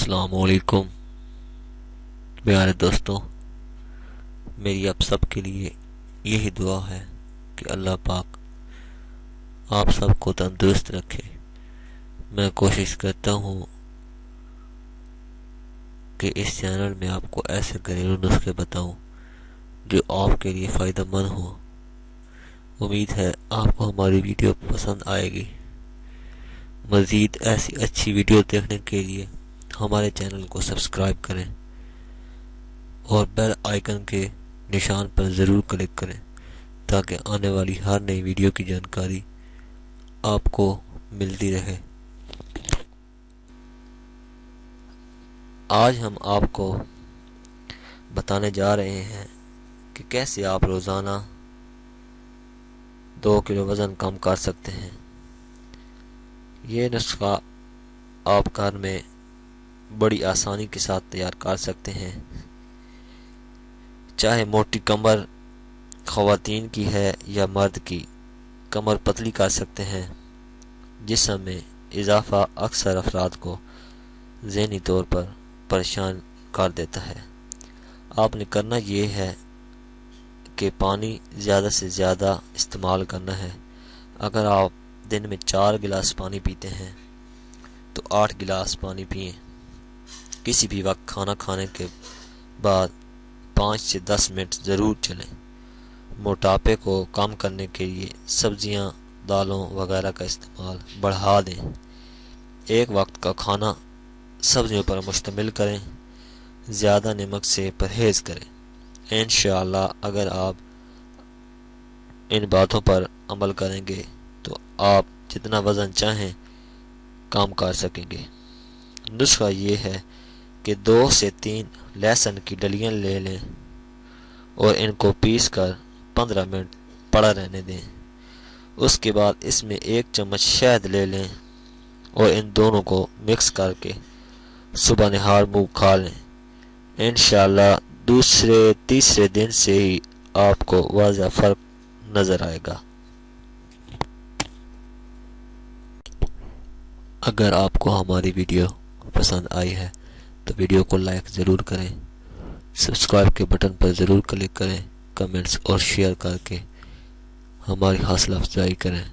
السلام علیکم پیارے دوستوں، میری آپ سب کے لیے یہی دعا ہے کہ اللہ پاک آپ سب کو تندرست رکھے۔ میں کوشش کرتا ہوں کہ اس چینل میں آپ کو ایسے گھریلو نسخے بتاؤں جو آپ کے لیے فائدہ مند ہوں۔ امید ہے آپ کو ہماری ویڈیو پسند آئے گی۔ مزید ایسی اچھی ویڈیو دیکھنے کے لیے ہمارے چینل کو سبسکرائب کریں اور بیل آئیکن کے نشان پر ضرور کلک کریں تاکہ آنے والی ہر نئی ویڈیو کی جانکاری آپ کو ملتی رہے۔ آج ہم آپ کو بتانے جا رہے ہیں کہ کیسے آپ روزانہ 2 کلو وزن کم کر سکتے ہیں۔ یہ نسخہ آپ گھر میں بڑی آسانی کے ساتھ تیار کر سکتے ہیں۔ چاہے موٹی کمر خواتین کی ہے یا مرد کی، کمر پتلی کر سکتے ہیں۔ جسم میں اضافہ اکثر افراد کو ذہنی طور پر پریشان کر دیتا ہے۔ آپ نے کرنا یہ ہے کہ پانی زیادہ سے زیادہ استعمال کرنا ہے۔ اگر آپ دن میں 4 گلاس پانی پیتے ہیں تو 8 گلاس پانی پئیں۔ کسی بھی وقت کھانا کھانے کے بعد 5 سے 10 منٹ ضرور چلیں۔ موٹاپے کو کم کرنے کے لیے سبزیاں، دالوں وغیرہ کا استعمال بڑھا دیں۔ ایک وقت کا کھانا سبزیوں پر مشتمل کریں۔ زیادہ نمک سے پرہیز کریں۔ انشاءاللہ اگر آپ ان باتوں پر عمل کریں گے تو آپ جتنا وزن چاہیں کم کر سکیں گے۔ نسخہ یہ ہے کہ 2 سے 3 لہسن کی ڈلیاں لے لیں اور ان کو پیس کر 15 منٹ پڑا رہنے دیں۔ اس کے بعد اس میں 1 چمچ شہد لے لیں اور ان دونوں کو مکس کر کے صبح نہار منہ کھا لیں۔ انشاءاللہ دوسرے تیسرے دن سے ہی آپ کو واضح فرق نظر آئے گا۔ اگر آپ کو ہماری ویڈیو پسند آئی ہے تو ویڈیو کو لائک ضرور کریں، سبسکرائب کے بٹن پر ضرور کلک کریں، کمنٹس اور شیئر کر کے ہماری حوصلہ افزائی کریں۔